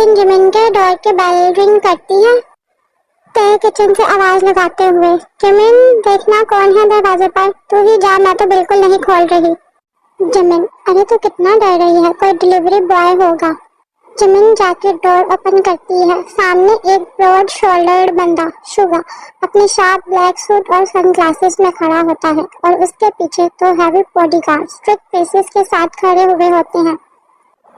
लेकिन जिमिन के डोर के बेल रिंग करती है। ते किचन से आवाज लगाते हुए, जिमिन देखना कौन है दरवाजे पर, तू ही जा, मैं तो बिल्कुल नहीं खोल रही। जिमिन, अरे तू कितना डर रही है, कोई डिलीवरी बॉय होगा। जिमिन जाके डोर ओपन करती है। सामने एक ब्रॉड शोल्डर्ड बंदा, शुगा, अपने शार्प ब्लैक सूट और सनग्लासेस में खड़ा होता है और उसके पीछे तो हैवी बॉडीगार्ड स्ट्रिक्ट फेसेस के साथ खड़े हुए होते हैं।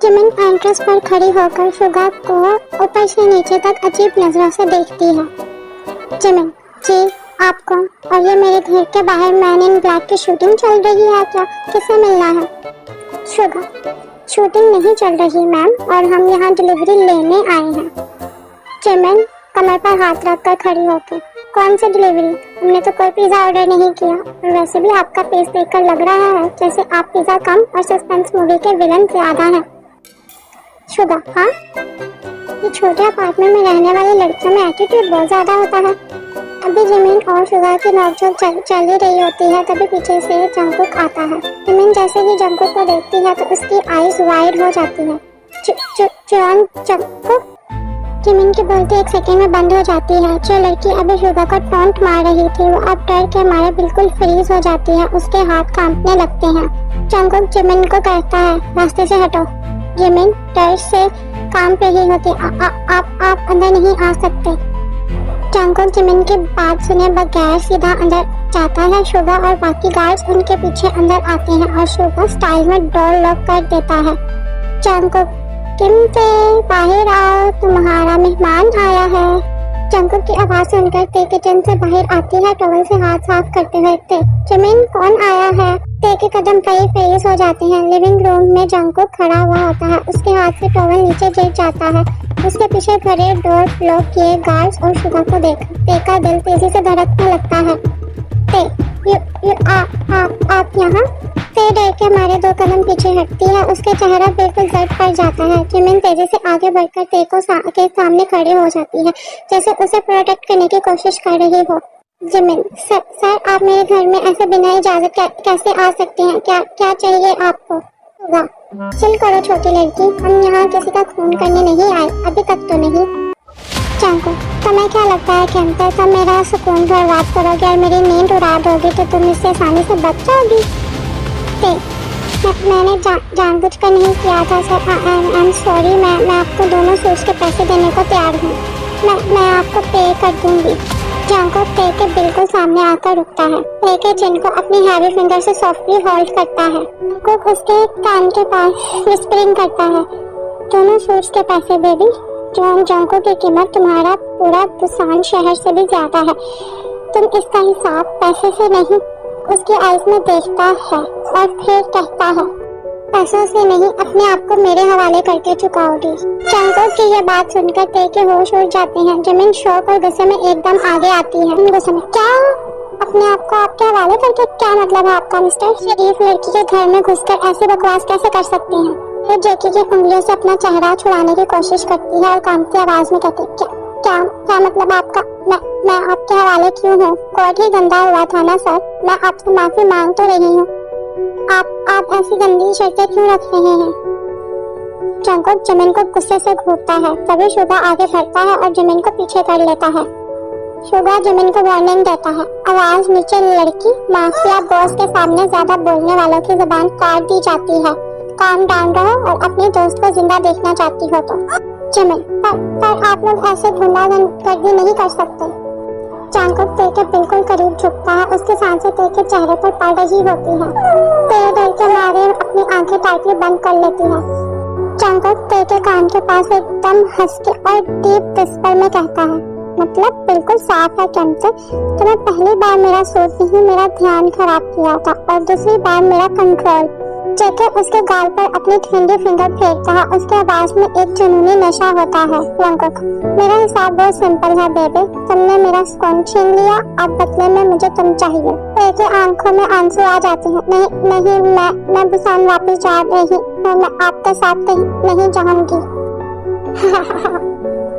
जिमिन एंट्रेंस पर खड़ी होकर शुगा को ऊपर से नीचे तक अजीब नजरों से देखती है। जिमिन, जी आप कौन? और ये मेरे घर के बाहर मैन इन ब्लैक की शूटिंग चल रही है क्या? किसे मिलना है? शुगा, शूटिंग नहीं चल रही मैम, और हम यहाँ डिलीवरी लेने आए हैं। जिमिन कमर पर हाथ रखकर खड़ी होकर, कौन सी डिलीवरी? हमने तो कोई पिज्जा ऑर्डर नहीं किया, और वैसे भी आपका फेस देखकर लग रहा है जैसे आप पिज्जा कम और सस्पेंस मूवी के विलन ज्यादा हैं। शुगा, हाँ, ये छोटे अपार्टमेंट में रहने वाली लड़कियों में एटीट्यूड बहुत ज्यादा होता है। अभी जिमिन और शुगा की नोकझोंक चल ही रही होती है, तभी पीछे से जंगकुक आता है। जिमिन जैसे ही जंगकुक को देखती है तो उसकी आईज वाइड हो जाती है। जंगकुक? जिमिन की बोलती एक सेकंड में बंद हो जाती है। जो लड़की अभी शुगा को टॉन्ट मार रही थी वो अब डर के मारे बिल्कुल फ्रीज हो जाती है, उसके हाथ कांपने लगते हैं। जंगकुक जिमिन को कहता है, रास्ते से हटो। जिमिन डर से कांप रही होती, आप अंदर नहीं आ सकते। जंगकुक जिमिन की बात सुने बगैर सीधा अंदर जाता है। शुगा और बाकी गार्ड्स उनके पीछे अंदर आते हैं और शुगा स्टाइल में डोर लॉक कर देता है। जंगकुक, किमते, बाहर आओ, तुम्हारा मेहमान आया है। जंगकुक की आवाज सुनकर ते किचन से बाहर आती है, टॉवल से हाथ साफ करते हुए। ते, जिमिन कौन आया है? ते के कदम कई फेस हो जाते हैं। लिविंग रूम में जंगकुक खड़ा हुआ होता है, उसके हाथ से टॉवल नीचे गिर जाता है। उसके पीछे खड़े डोर लॉक किए गार्ड्स और शुगा को देख ते का दिल तेजी से धड़कने लगता है। ते, आप यहाँ? ते डर के मारे 2 कदम पीछे हटती है, उसके चेहरा बिल्कुल जर्द पड़ जाता है। जिमिन तेजी से आगे बढ़कर ते को के सामने खड़े हो जाती है, जैसे उसे प्रोटेक्ट करने की कोशिश कर रही हो। जिमिन, सर आप मेरे घर में ऐसे बिना इजाजत कैसे आ सकते हैं? क्या चाहिए आपको? चिल करो छोटी लड़की, हम यहाँ किसी का खून करने नहीं आए, अभी तक तो नहीं। जंगकुक, तुम्हें क्या लगता है केमते, तुम मेरा सुकून बर्बाद करोगे और मेरी नींद उड़ा दोगी तो तुम इससे आसानी से बच जाओगी? मैंने जानबूझकर नहीं किया था सर, आई एम सॉरी। मैं आपको दोनों सूट्स के पैसे देने को तैयार हूँ, मैं आपको पे कर दूंगी। जंगकुक ते के बिल्कुल सामने आकर रुकता है। ते के चिन को अपनी हैवी फिंगर से सॉफ्टली होल्ड करता है। कुक उसके कान के पास विस्परिंग करता है, दोनों सूट्स के पैसे बेबी। जंगकुक की कीमत तुम्हारा पूरा बुसान शहर से भी ज्यादा है, तुम इसका हिसाब पैसे से नहीं उसकी आईज में देखता है और फिर कहता है, पैसों से नहीं अपने आप को मेरे हवाले करके चुकाओगी। जंगकुक की ये बात सुनकर ते के होश उड़ जाते हैं। जिमिन शौक और गुस्से में एकदम आगे आती है। गुस्से में, क्या अपने आप को आपके हवाले करके? क्या मतलब है आपका मिस्टर? शरीफ लड़की के घर में घुसकर ऐसी बकवास कैसे कर सकते हैं? फिर जैकी की उंगलियों से अपना चेहरा छुड़ाने की कोशिश करती है और कांपती आवाज में कहती, क्या मतलब आपका? मैं आपके हवाले क्यों हूँ? कोर्ट ही गंदा हुआ था ना सर, मैं आपसे माफी मांग तो रही हूँ। आप ऐसी गंदी शर्तें क्यों रख रहे हैं? जंगकुक जिमिन को गुस्से से घूरता है, तभी शुगा आगे बढ़ता है और जिमिन को पीछे कर लेता है। शुगा जिमिन को वार्निंग देता है, आवाज नीचे लड़की, माफिया बॉस के सामने ज्यादा बोलने वालों की जुबान काट दी जाती है। काम डाउन रहो और अपने दोस्त को जिंदा देखना चाहती हो तो। जिमिन, पर आप लोग ऐसे गुंडागर्दी नहीं कर सकते। जंगकुक ते के बिल्कुल करीब झुकता है, उसकी सांसें ते के चेहरे पर पड़ रही होती है। ते डर के मारे अपनी आंखें टाइटली बंद कर लेती है। जंगकुक ते के कान के पास एकदम हंस के और डीप विस्पर में कहता है, मतलब बिल्कुल साफ है केमते, तुम्हें पहली बार मेरा सोच नहीं मेरा ध्यान खराब किया था और दूसरी बार मेरा कंट्रोल। जेके उसके गाल पर अपनी ठंडी फिंगर फेंकता है, उसके आवाज में एक जुनूनी नशा होता है। जंगकुक, मेरा हिसाब बहुत सिंपल है बेबे, तुमने मेरा सुकून छीन लिया, अब बदले में मुझे तुम चाहिए। तेरे आंखों में आंसू आ जाते हैं। नहीं, मैं बुसान वापस जा रही हूँ, मैं आपके साथ नहीं जाऊंगी।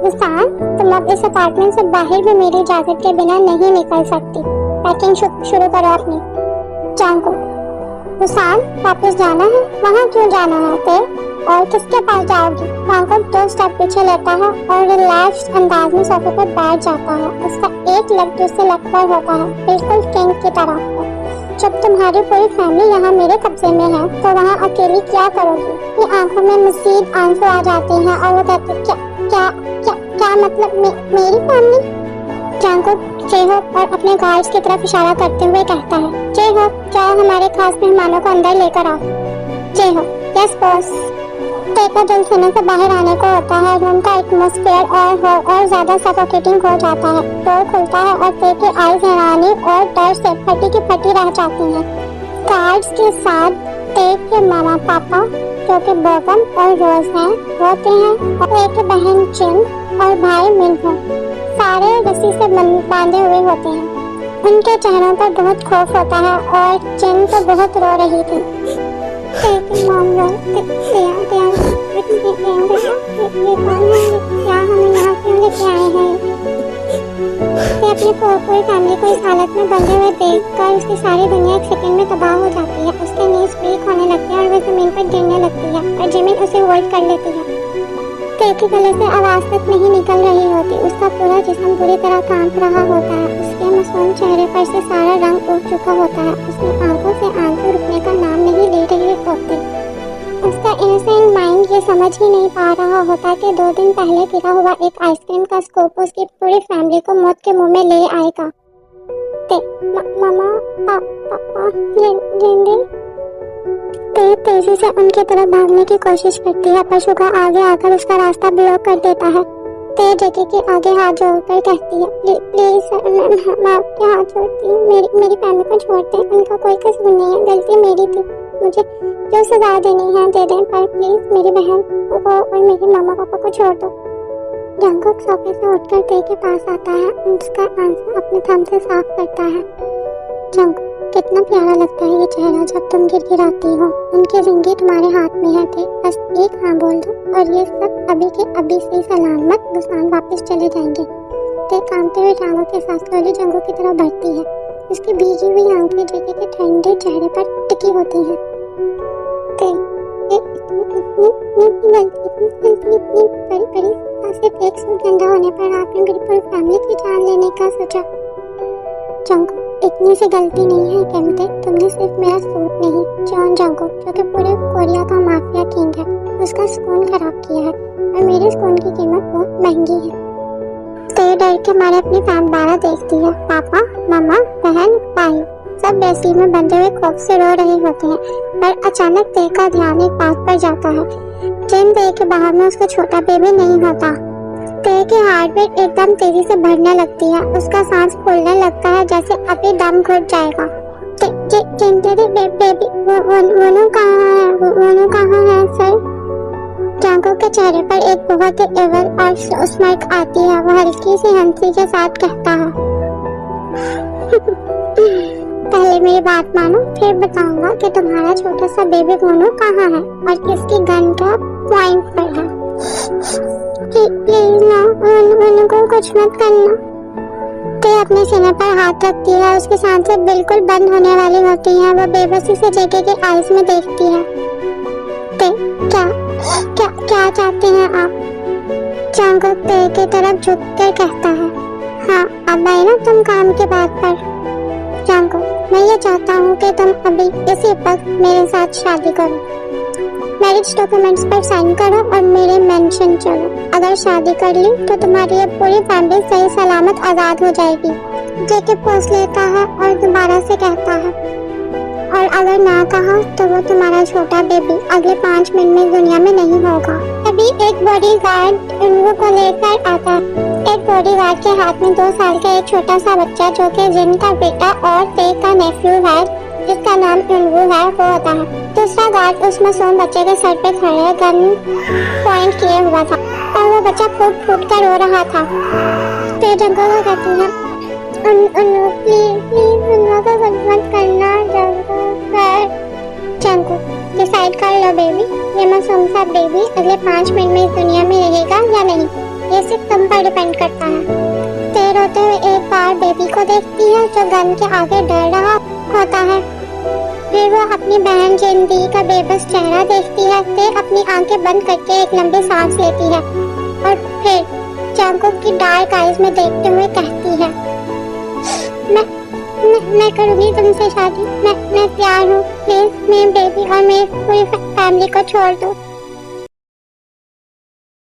बुसान, तुम अब इस अपार्टमेंट से बाहर भी मेरी इजाजत के बिना नहीं निकल सकती। पैकिंग शुरू करो अपनी। जंगकुक, बुसान, वापस जाना है? वहाँ क्यों जाना है? ते और किसके पास जाओगी? जांगकुक 2 स्टेप पीछे लेता है और रिलैक्स अंदाज में सोफे पर बैठ जाता है। उसका एक लेग दूसरे लेग पर होता है, बिल्कुल किंग की तरह। जब तुम्हारी पूरी फैमिली यहाँ मेरे कब्जे में है तो वहाँ अकेली क्या करोगी? ये आंखों में मजीद आंसू आ जाते हैं और वो कहते क्या क्या क्या क्या मतलब मेरी फैमिली? जांगकुक जे-होप और अपने गार्ड्स की तरफ इशारा करते हुए कहता है, जे-होप जाओ हमारे खास मेहमानों को अंदर लेकर आओ। J-Hope yes boss. ते का दिल सीने से बाहर आने को होता है। रूम का एटमॉस्फेयर और ज्यादा सफोकेटिंग हो जाता है। डोर खुलता है और ते की आईज हैरानी और डर से फटी की फटी रह जाती हैं। गार्ड्स के साथ ते के मामा पापा जो कि बोगम और रोज हैं होते हैं और ते की बहन चिन और भाई मिनहो सारे रस्सी से बांधे हुए होते हैं। उनके चेहरों पर बहुत खौफ होता है और चिन तो बहुत रो रही थी। पूरी फैमिली को इस हालत में बंधे हुए देखकर उसकी सारी दुनिया एक सेकंड में तबाह हो जाती है। उसके नीज वीक होने लगते हैं और वह जमीन पर गिरने लगती है और जिमिन उसे होल्ड कर लेती है। ते के गले से आवाज तक नहीं निकल रही होती। उसका पूरा जिस्म बुरी तरह कांप रहा होता है। उसके मासूम चेहरे पर से सारा रंग उड़ चुका होता है। उसकी आंखों से आंसू रुकने का नाम नहीं ले रहे होते। उसका इनोसेंट माइंड ये समझ ही नहीं पा रहा होता कि 2 दिन पहले गिरा हुआ एक आइसक्रीम का स्कूप उसकी पूरी फैमिली को मौत के मुंह में ले आएगा। ते मामा पापा जिंदगी। ते तेजी से उनकी तरफ भागने की कोशिश करती है पर शुगा आगे आकर उसका रास्ता ब्लॉक कर देता है। ते जेके के आगे हाथ जोड़कर कहती है, प्लीज सर मैं आपके हाथ जोड़ती हूँ, मेरी फैमिली को छोड़ दें, उनका कोई कसूर नहीं है, गलती मेरी थी, मुझे जो सजा देनी है दे दें पर प्लीज मेरी बहन को और मेरे मामा पापा को छोड़ दो। जांगकुक सोफे से उठकर ते के पास आता है, उसका आंसू अपने थंब से साफ करता है। जांगकुक कितना प्यारा लगता है ये चेहरा जब तुम गिड़गिड़ाती हो। उनकी जिंदगी तुम्हारे हाथ में है थे, बस एक हाँ बोल दो और ये सब अभी के अभी से सलामत बुसान वापस चले जाएंगे। ते कांपते हुए टांगों के साथ स्लोली जांगकुक की तरफ बढ़ती है। उसकी भीगी हुई आंखें जेके के ठंडे चेहरे पर टिकी होती हैं। ते सिर्फ एक सूट गंदा होने पर आपने मेरी पूरी फैमिली की जान लेने का सोचा। जांगकुक इतनी सी गलती नहीं है केमते, तुमने सिर्फ मेरा सूट नहीं जॉन जांगकुक जो कि पूरे कोरिया का माफिया किंग है उसका सुकून खराब किया है और मेरे सुकून की कीमत बहुत महंगी है। ते डर के मारे अपनी फैन बारह देखती है। पापा मामा बहन भाई सब बेसी में बंधे हुए खौफ से रो रहे होते हैं पर अचानक ते का ध्यान एक बात पर जाता है। जिन ते के बाहर में उसका छोटा बेबी नहीं होता। ते की हार्ट बीट एकदम तेजी से बढ़ने लगती है। उसका सांस फूलने लगता है जैसे अभी दम घुट जाएगा। बेबी वोनू कहाँ है सर? जांगकुक के चेहरे पर एक बहुत ही एवल और स्माइक आती है। वो हल्की सी हंसी के साथ कहता है, पहले मेरी बात मानो फिर बताऊंगा कि तुम्हारा छोटा सा बेबी वोनू कहाँ है और किसकी गन का पॉइंट पर है। प्लीज ना वोनू को कुछ मत करना। ते अपने सीने पर हाथ रखती है। उसकी सांसें बिल्कुल बंद होने वाली होती हैं। वो बेबसी से जेके के आईज में देखती है। ते क्या क्या क्या चाहते हैं आप? जांगकुक ते की तरफ झुककर कहता है, हाँ अब आए ना तुम काम के बात पर। जांगकुक मैं ये चाहता हूँ कि तुम अभी इसी वक्त मेरे साथ शादी करो, मैरिज डॉक्यूमेंट्स पर साइन करो और मेरे मेंशन चलो। अगर शादी कर ली तो तुम्हारी ये पूरी फैमिली सही सलामत आजाद हो जाएगी। जेके पोस लेता है और दोबारा से कहता है, और अगर ना कहा तो वो तुम्हारा छोटा बेबी अगले 5 मिनट में दुनिया में नहीं होगा। अभी एक बॉडीगार्ड उनको को लेकर आता है। एक बॉडीगार्ड के हाथ में 2 साल का एक छोटा सा बच्चा जो कि जिन का बेटा और ते का नेफ्यू है जिसका नाम इनवू है वो होता है। दूसरा गार्ड उस मासूम बच्चे के सर पे खड़े गन पॉइंट किए हुआ था और वो बच्चा फूट फूट कर रो रहा था। ते जांगकुक को कहती है, प्लीज उनको कुछ मत करना जांगकुक डिसाइड कर लो बेबी, ये मासूम सा बेबी अगले 5 मिनट में इस दुनिया में रहेगा या नहीं, ये सिर्फ तुम पर डिपेंड करता है। ते रोते हुए एक बार बेबी को देखती है जो गन के आगे डर रहा होता है। फिर वो अपनी बहन जिंदी का बेबस चेहरा देखती है, फिर अपनी आंखें बंद करके एक लंबी सांस लेती है और फिर जंगकुक की डार्क आईज में देखते हुए कहती है, मैं करूंगी तुमसे शादी। मैं तैयार हूँ। प्लीज मेरे बेबी और मेरी पूरी फैमिली को छोड़ दो।